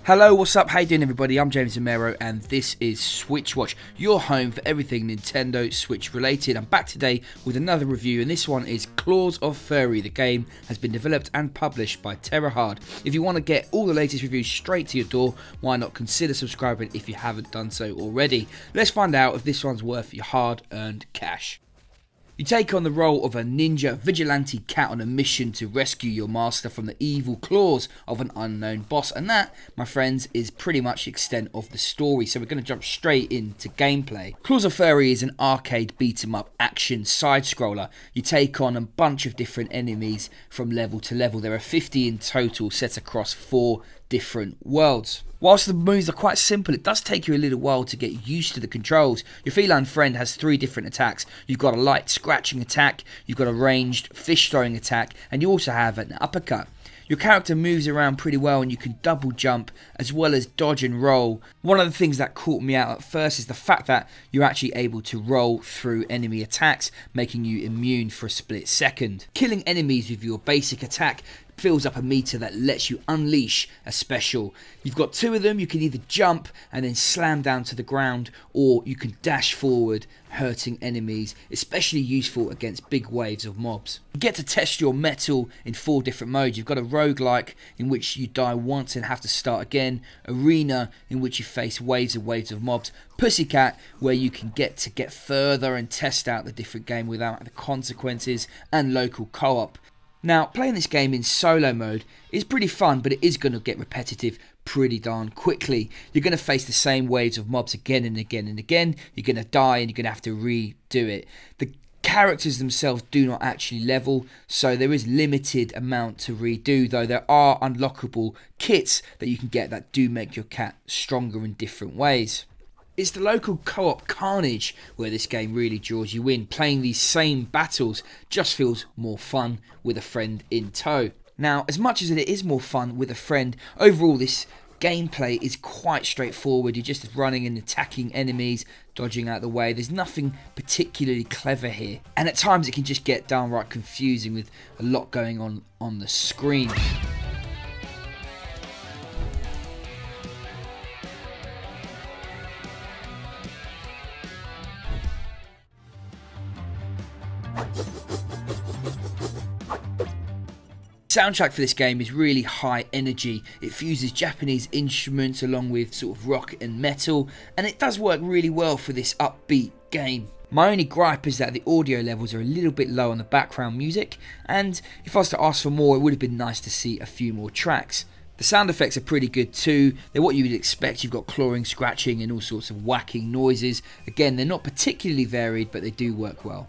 Hello, what's up? How you doing, everybody? I'm James Romero, and this is SwitchWatch, your home for everything Nintendo Switch related. I'm back today with another review, and this one is Claws of Furry. The game has been developed and published by Terahard. If you want to get all the latest reviews straight to your door, why not consider subscribing if you haven't done so already? Let's find out if this one's worth your hard-earned cash. You take on the role of a ninja vigilante cat on a mission to rescue your master from the evil claws of an unknown boss, and that, my friends, is pretty much the extent of the story. So we're going to jump straight into gameplay. Claws of Furry is an arcade beat-em-up action side-scroller. You take on a bunch of different enemies from level to level. There are 50 in total, set across 4 different worlds. Whilst the moves are quite simple, it does take you a little while to get used to the controls. Your feline friend has 3 different attacks. You've got a light scratching attack, you've got a ranged fish throwing attack, and you also have an uppercut. Your character moves around pretty well, and you can double jump as well as dodge and roll. One of the things that caught me out at first is the fact that you're actually able to roll through enemy attacks, making you immune for a split second. Killing enemies with your basic attack fills up a meter that lets you unleash a special. You've got 2 of them. You can either jump and then slam down to the ground, or you can dash forward, hurting enemies, especially useful against big waves of mobs. You get to test your mettle in 4 different modes. You've got a roguelike, in which you die once and have to start again, arena, in which you face waves of mobs, pussycat, where you can get further and test out the different game without the consequences, and local co-op. Now, playing this game in solo mode is pretty fun, but it is going to get repetitive pretty darn quickly. You're going to face the same waves of mobs again and again and again. You're going to die and you're going to have to redo it. The characters themselves do not actually level, so there is limited amount to redo, though there are unlockable kits that you can get that do make your cat stronger in different ways. It's the local co-op carnage where this game really draws you in. Playing these same battles just feels more fun with a friend in tow. Now, as much as it is more fun with a friend, overall this gameplay is quite straightforward. You're just running and attacking enemies, dodging out the way. There's nothing particularly clever here. And at times it can just get downright confusing with a lot going on the screen. Soundtrack for this game is really high energy. It fuses Japanese instruments along with sort of rock and metal, and it does work really well for this upbeat game. My only gripe is that the audio levels are a little bit low on the background music, and if I was to ask for more, it would have been nice to see a few more tracks. The sound effects are pretty good too. They're what you would expect. You've got clawing, scratching, and all sorts of whacking noises. Again, they're not particularly varied, but they do work well.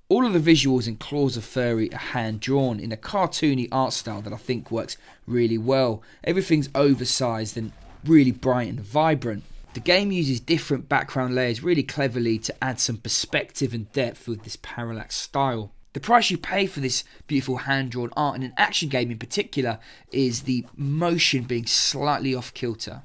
All of the visuals in Claws of Furry are hand-drawn in a cartoony art style that I think works really well. Everything's oversized and really bright and vibrant. The game uses different background layers really cleverly to add some perspective and depth with this parallax style. The price you pay for this beautiful hand-drawn art, in an action game in particular, is the motion being slightly off-kilter.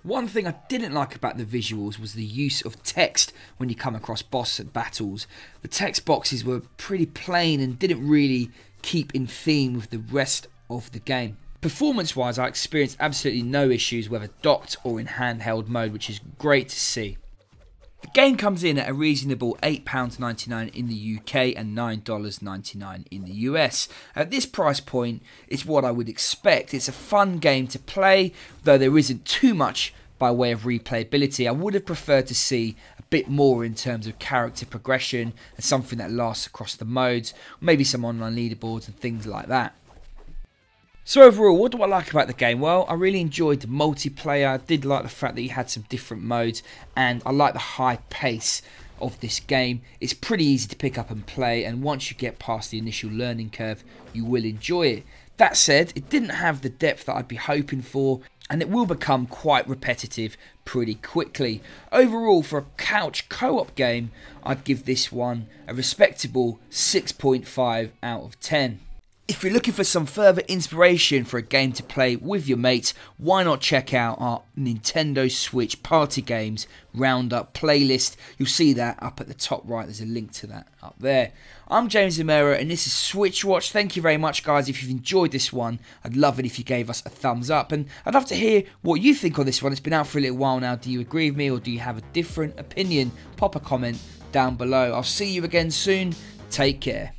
One thing I didn't like about the visuals was the use of text when you come across boss battles. The text boxes were pretty plain and didn't really keep in theme with the rest of the game. Performance wise, I experienced absolutely no issues whether docked or in handheld mode, which is great to see. The game comes in at a reasonable £8.99 in the UK and $9.99 in the US. At this price point, it's what I would expect. It's a fun game to play, though there isn't too much by way of replayability. I would have preferred to see a bit more in terms of character progression and something that lasts across the modes, maybe some online leaderboards and things like that. So overall, what do I like about the game? Well, I really enjoyed the multiplayer. I did like the fact that you had some different modes, and I like the high pace of this game. It's pretty easy to pick up and play, and once you get past the initial learning curve, you will enjoy it. That said, it didn't have the depth that I'd be hoping for, and it will become quite repetitive pretty quickly. Overall, for a couch co-op game, I'd give this one a respectable 6.5 out of 10. If you're looking for some further inspiration for a game to play with your mates, why not check out our Nintendo Switch Party Games Roundup playlist. You'll see that up at the top right. There's a link to that up there. I'm James Zamero and this is SwitchWatch. Thank you very much, guys. If you've enjoyed this one, I'd love it if you gave us a thumbs up. And I'd love to hear what you think on this one. It's been out for a little while now. Do you agree with me or do you have a different opinion? Pop a comment down below. I'll see you again soon. Take care.